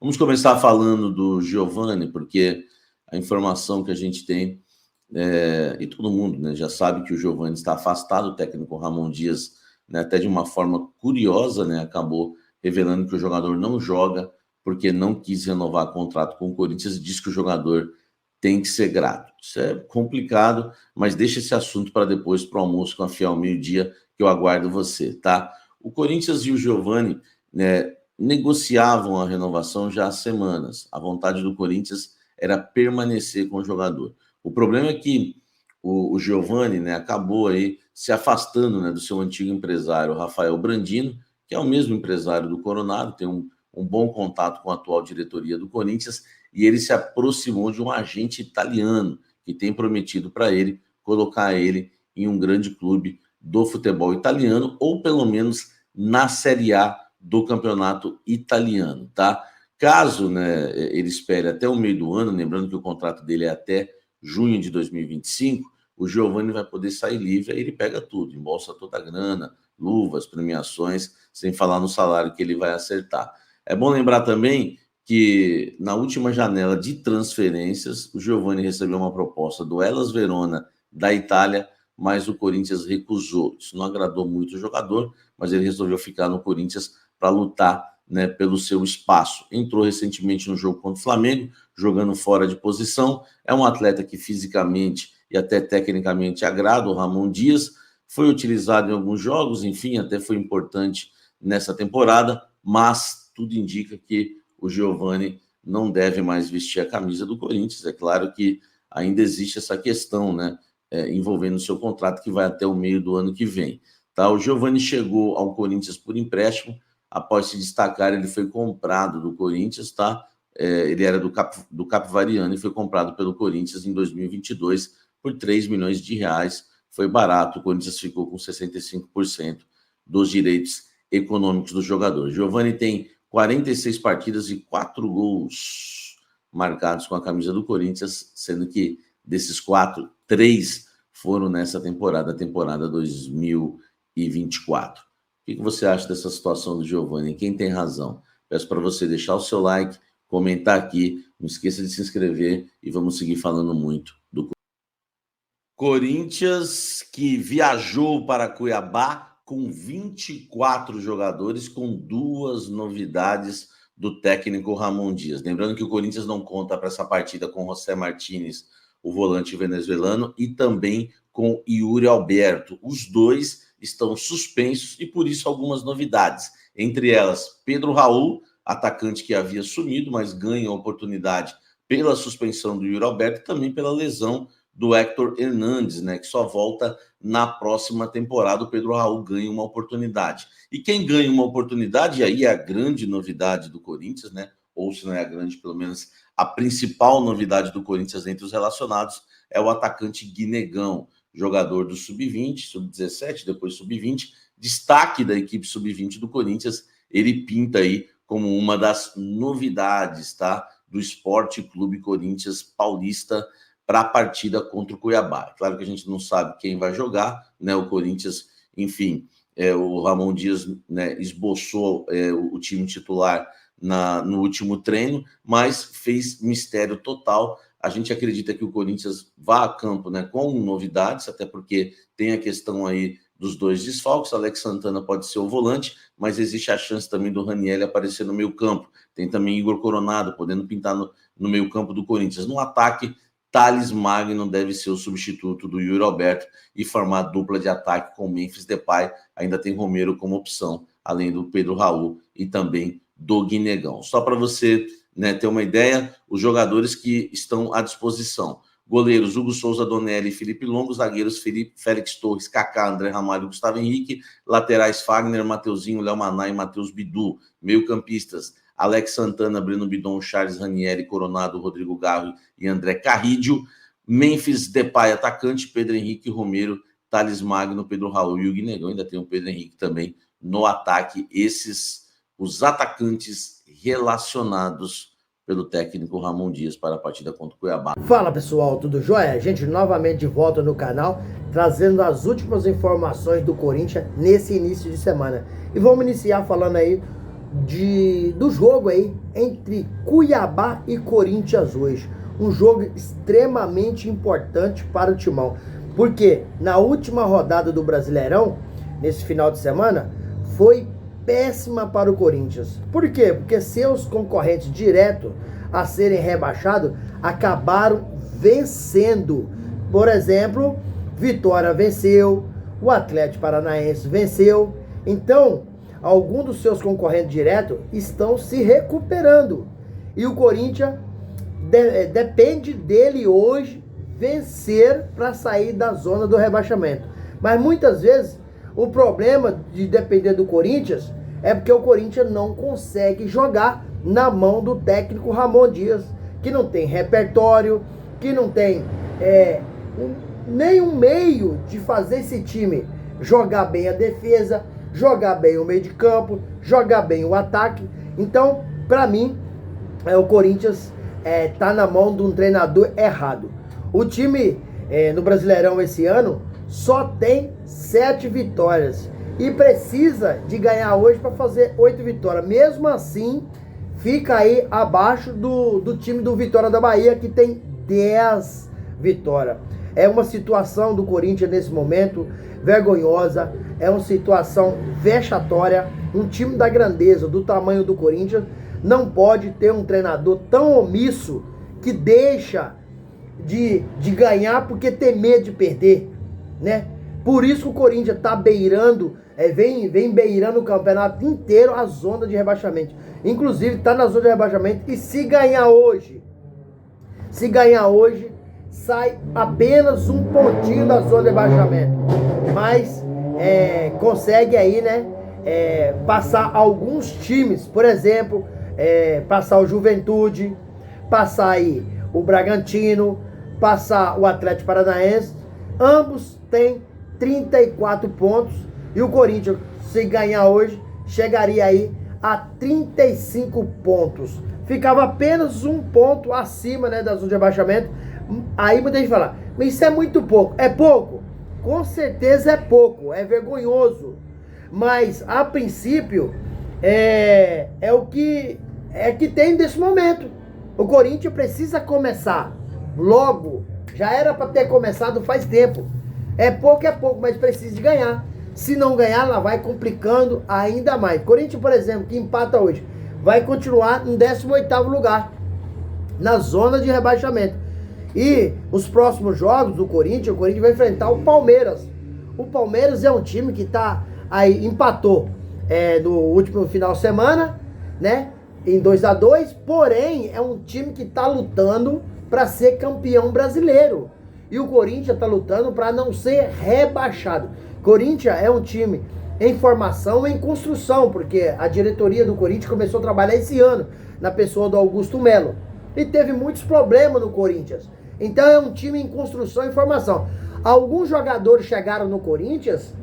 Vamos começar falando do Giovani, porque a informação que a gente tem, e todo mundo, né, já sabe que o Giovani está afastado, o técnico Ramon Dias, né, até de uma forma curiosa, né, acabou revelando que o jogador não joga porque não quis renovar contrato com o Corinthians e diz que o jogador tem que ser grato. Isso é complicado, mas deixa esse assunto para depois, para o almoço com a Fiel meio-dia, que eu aguardo você, tá? O Corinthians e o Giovani, né, negociavam a renovação já há semanas. A vontade do Corinthians era permanecer com o jogador. O problema é que o Giovani, né, acabou aí se afastando, né, do seu antigo empresário, Rafael Brandino, que é o mesmo empresário do Coronado, tem um bom contato com a atual diretoria do Corinthians, e ele se aproximou de um agente italiano que tem prometido para ele colocar ele em um grande clube do futebol italiano, ou pelo menos na Série A do campeonato italiano, tá? Caso, né, ele espere até o meio do ano, lembrando que o contrato dele é até junho de 2025, o Giovani vai poder sair livre, aí ele pega tudo, embolsa toda a grana, luvas, premiações, sem falar no salário que ele vai acertar. É bom lembrar também que na última janela de transferências, o Giovani recebeu uma proposta do Hellas Verona da Itália, mas o Corinthians recusou. Isso não agradou muito o jogador, mas ele resolveu ficar no Corinthians para lutar, né, pelo seu espaço. Entrou recentemente no jogo contra o Flamengo, jogando fora de posição. É um atleta que fisicamente e até tecnicamente agrada o Ramon Dias. Foi utilizado em alguns jogos, enfim, até foi importante nessa temporada, mas tudo indica que o Giovani não deve mais vestir a camisa do Corinthians. É claro que ainda existe essa questão, né, envolvendo o seu contrato, que vai até o meio do ano que vem. Tá? O Giovani chegou ao Corinthians por empréstimo. Após se destacar, ele foi comprado do Corinthians, tá? Ele era do Capivariano e foi comprado pelo Corinthians em 2022 por 3 milhões de reais. Foi barato, o Corinthians ficou com 65% dos direitos econômicos do jogador. Giovani tem 46 partidas e 4 gols marcados com a camisa do Corinthians, sendo que desses 4, 3 foram nessa temporada, a temporada 2024. O que você acha dessa situação do Giovani? Quem tem razão? Peço para você deixar o seu like, comentar aqui, não esqueça de se inscrever e vamos seguir falando muito do Corinthians, que viajou para Cuiabá com 24 jogadores, com 2 novidades do técnico Ramon Dias. Lembrando que o Corinthians não conta para essa partida com José Martínez, o volante venezuelano, e também com Yuri Alberto. Os dois estão suspensos e, por isso, algumas novidades. Entre elas, Pedro Raul, atacante que havia sumido, mas ganha a oportunidade pela suspensão do Yuri Alberto e também pela lesão do Héctor Hernandes, né, que só volta na próxima temporada. O Pedro Raul ganha uma oportunidade. E quem ganha uma oportunidade, e aí é a grande novidade do Corinthians, né, ou se não é a grande, pelo menos a principal novidade do Corinthians entre os relacionados, é o atacante Guinegão, jogador do Sub-20, Sub-17, depois Sub-20, destaque da equipe Sub-20 do Corinthians. Ele pinta aí como uma das novidades, tá, do Esporte Clube Corinthians Paulista para a partida contra o Cuiabá. Claro que a gente não sabe quem vai jogar, né? O Corinthians, enfim, o Ramon Dias, né, esboçou o time titular no último treino, mas fez mistério total. A gente acredita que o Corinthians vá a campo, né, com novidades, até porque tem a questão aí dos 2 desfalques. Alex Santana pode ser o volante, mas existe a chance também do Raniel aparecer no meio campo. Tem também Igor Coronado podendo pintar no meio campo do Corinthians. No ataque, Thales Magno deve ser o substituto do Yuri Alberto e formar dupla de ataque com Memphis Depay. Ainda tem Romero como opção, além do Pedro Raul e também do Guinegão. Só para você, né, ter uma ideia, os jogadores que estão à disposição: goleiros Hugo Souza, Donelli e Felipe Longo; zagueiros Félix Torres, Kaká, André Ramalho e Gustavo Henrique; laterais Fagner, Mateuzinho, Léo Maná e Matheus Bidu; meio-campistas Alex Santana, Breno Bidon, Charles Ranieri, Coronado, Rodrigo Garro e André Carrídio; Memphis Depay, atacante, Pedro Henrique, Romero, Thales Magno, Pedro Raul e o Guinegão. Ainda tem o Pedro Henrique também no ataque. Esses os atacantes relacionados pelo técnico Ramon Dias para a partida contra o Cuiabá. Fala pessoal, tudo jóia? Gente, novamente de volta no canal, trazendo as últimas informações do Corinthians nesse início de semana. E vamos iniciar falando aí do jogo aí entre Cuiabá e Corinthians hoje. Um jogo extremamente importante para o Timão. Porque na última rodada do Brasileirão, nesse final de semana, foi péssima para o Corinthians. Por quê? Porque seus concorrentes diretos a serem rebaixados acabaram vencendo. Por exemplo, Vitória venceu, o Atlético Paranaense venceu. Então, alguns dos seus concorrentes diretos estão se recuperando. E o Corinthians depende dele hoje vencer para sair da zona do rebaixamento. Mas muitas vezes o problema de depender do Corinthians é porque o Corinthians não consegue jogar na mão do técnico Ramon Dias, que não tem repertório, que não tem nenhum meio de fazer esse time jogar bem a defesa, jogar bem o meio de campo, jogar bem o ataque. Então, para mim, o Corinthians tá na mão de um treinador errado. O time no Brasileirão esse ano só tem 7 vitórias e precisa de ganhar hoje para fazer 8 vitórias. Mesmo assim, fica aí abaixo do time do Vitória da Bahia, que tem 10 vitórias. É uma situação do Corinthians nesse momento vergonhosa, é uma situação vexatória. Um time da grandeza, do tamanho do Corinthians, não pode ter um treinador tão omisso que deixa de ganhar porque tem medo de perder, né? Por isso que o Corinthians tá beirando, vem beirando o campeonato inteiro a zona de rebaixamento. Inclusive tá na zona de rebaixamento, e se ganhar hoje, sai apenas um pontinho da zona de rebaixamento. Mas consegue aí, né, passar alguns times, por exemplo, passar o Juventude, passar aí o Bragantino, passar o Atlético Paranaense. Ambos têm 34 pontos e o Corinthians, se ganhar hoje, chegaria aí a 35 pontos. Ficava apenas um ponto acima, né, da zona de rebaixamento. Aí muita gente fala, mas isso é muito pouco. É pouco? Com certeza é pouco, é vergonhoso. Mas, a princípio, é o que tem nesse momento. O Corinthians precisa começar logo. Já era para ter começado faz tempo. É pouco, mas precisa de ganhar. Se não ganhar, ela vai complicando ainda mais. Corinthians, por exemplo, que empata hoje, vai continuar em 18º lugar, na zona de rebaixamento. E os próximos jogos do Corinthians, o Corinthians vai enfrentar o Palmeiras. O Palmeiras é um time que tá aí, empatou no último final de semana, né, em 2-2, porém é um time que tá lutando para ser campeão brasileiro. E o Corinthians tá lutando para não ser rebaixado. Corinthians é um time em formação, em construção, porque a diretoria do Corinthians começou a trabalhar esse ano na pessoa do Augusto Melo. E teve muitos problemas no Corinthians. Então é um time em construção e formação. Alguns jogadores chegaram no Corinthians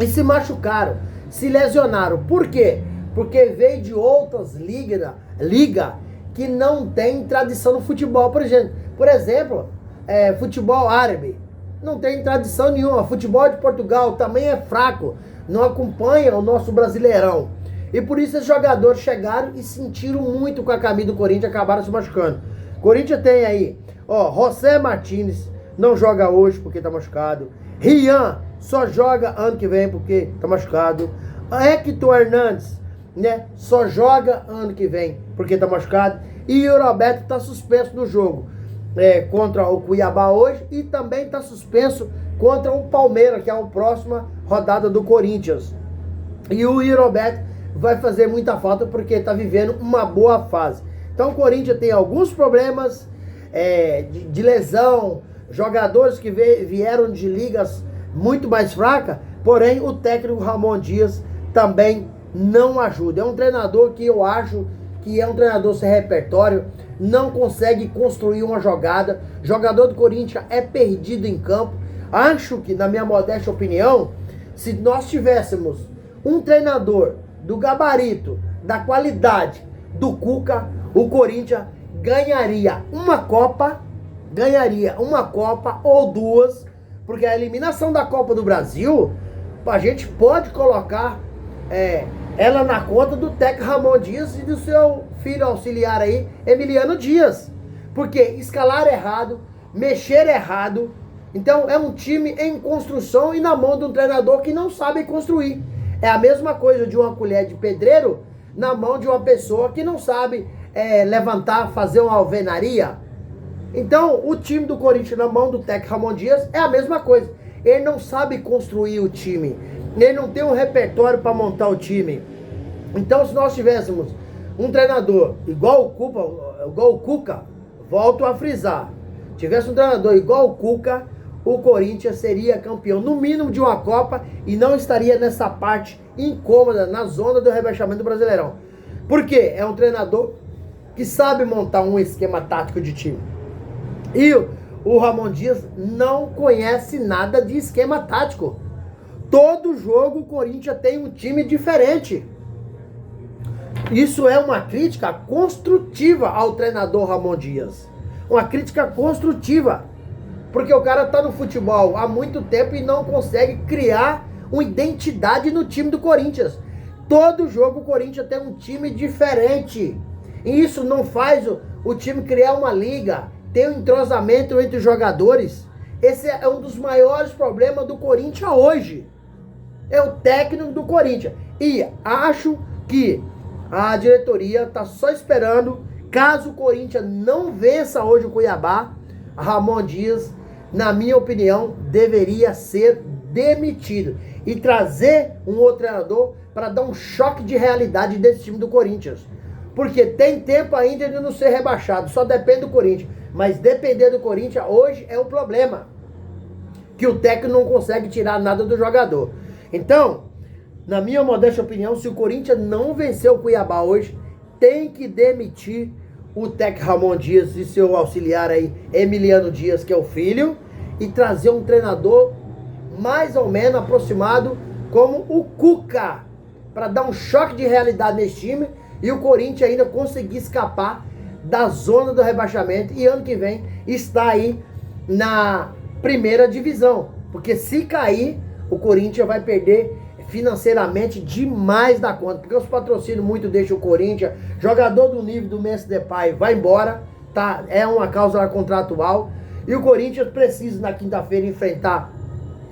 e se machucaram, se lesionaram. Por quê? Porque veio de outras ligas que não tem tradição no futebol. Por exemplo, futebol árabe. Não tem tradição nenhuma. Futebol de Portugal também é fraco. Não acompanha o nosso Brasileirão. E por isso os jogadores chegaram e sentiram muito com a camisa do Corinthians, acabaram se machucando. Corinthians tem aí, José Martínez, não joga hoje porque tá machucado. Rian só joga ano que vem porque tá machucado. Hector Hernandes, né, só joga ano que vem porque tá machucado. E o Roberto tá suspenso no jogo contra o Cuiabá hoje, e também está suspenso contra o Palmeiras, que é a próxima rodada do Corinthians. E o Roberto vai fazer muita falta porque está vivendo uma boa fase. Então o Corinthians tem alguns problemas de lesão, jogadores que vieram de ligas muito mais fracas, porém o técnico Ramon Dias também não ajuda. É um treinador que eu acho que é um treinador sem repertório, não consegue construir uma jogada. Jogador do Corinthians é perdido em campo. Acho que, na minha modesta opinião, se nós tivéssemos um treinador do gabarito, da qualidade do Cuca, o Corinthians ganharia uma Copa ou duas, porque a eliminação da Copa do Brasil, a gente pode colocar ela na conta do técnico Ramon Dias e do seu filho auxiliar aí, Emiliano Dias. Porque escalar errado, mexer errado. Então é um time em construção e na mão de um treinador que não sabe construir. É a mesma coisa de uma colher de pedreiro na mão de uma pessoa que não sabe levantar, fazer uma alvenaria. Então o time do Corinthians na mão do técnico Ramon Dias é a mesma coisa. Ele não sabe construir o time. Ele não tem um repertório para montar o time. Então, se nós tivéssemos um treinador igual o Cuca, volto a frisar, tivesse um treinador igual o Cuca, o Corinthians seria campeão, no mínimo, de uma Copa e não estaria nessa parte incômoda, na zona do rebaixamento do Brasileirão. Por quê? É um treinador que sabe montar um esquema tático de time. E o Ramon Dias não conhece nada de esquema tático. Todo jogo o Corinthians tem um time diferente. Isso é uma crítica construtiva ao treinador Ramon Dias. Uma crítica construtiva. Porque o cara tá no futebol há muito tempo e não consegue criar uma identidade no time do Corinthians. Todo jogo o Corinthians tem um time diferente. E isso não faz o time criar uma liga, ter um entrosamento entre os jogadores. Esse é um dos maiores problemas do Corinthians hoje. É o técnico do Corinthians. E acho que a diretoria está só esperando, caso o Corinthians não vença hoje o Cuiabá, Ramon Dias, na minha opinião, deveria ser demitido. E trazer um outro treinador para dar um choque de realidade desse time do Corinthians. Porque tem tempo ainda de não ser rebaixado, só depende do Corinthians. Mas depender do Corinthians hoje é o problema. Que o técnico não consegue tirar nada do jogador. Então, na minha modesta opinião, se o Corinthians não vencer o Cuiabá hoje, tem que demitir o técnico Ramon Dias e seu auxiliar aí, Emiliano Dias, que é o filho, e trazer um treinador mais ou menos aproximado como o Cuca, para dar um choque de realidade nesse time e o Corinthians ainda conseguir escapar da zona do rebaixamento e ano que vem está aí na primeira divisão. Porque se cair, o Corinthians vai perder financeiramente demais da conta, porque os patrocínios muito deixam o Corinthians, jogador do nível do Memphis Depay vai embora, tá? É uma cláusula contratual, e o Corinthians precisa na quinta-feira enfrentar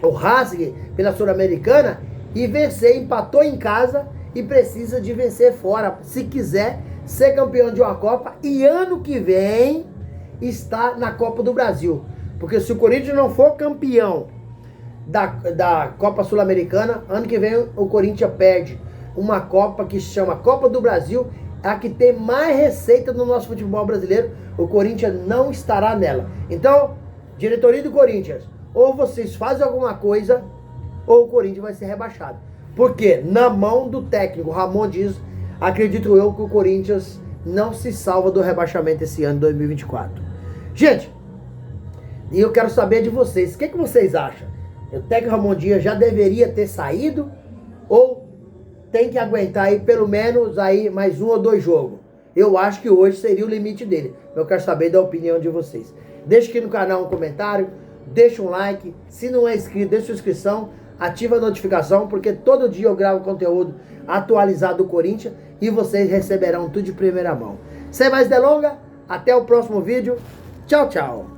o Racing pela Sul-Americana e vencer, empatou em casa e precisa de vencer fora, se quiser ser campeão de uma Copa e ano que vem está na Copa do Brasil, porque se o Corinthians não for campeão da Copa Sul-Americana, ano que vem o Corinthians perde uma Copa que se chama Copa do Brasil, a que tem mais receita no nosso futebol brasileiro, o Corinthians não estará nela. Então, diretoria do Corinthians, ou vocês fazem alguma coisa, ou o Corinthians vai ser rebaixado. Porque na mão do técnico Ramon Dias, acredito eu que o Corinthians não se salva do rebaixamento esse ano, 2024. Gente, e eu quero saber de vocês, o que vocês acham? O técnico Ramon Dias já deveria ter saído ou tem que aguentar aí pelo menos aí mais 1 ou 2 jogos? Eu acho que hoje seria o limite dele. Eu quero saber da opinião de vocês. Deixa aqui no canal um comentário, deixa um like. Se não é inscrito, deixa sua inscrição, ativa a notificação, porque todo dia eu gravo conteúdo atualizado do Corinthians e vocês receberão tudo de primeira mão. Sem mais delongas, até o próximo vídeo. Tchau, tchau.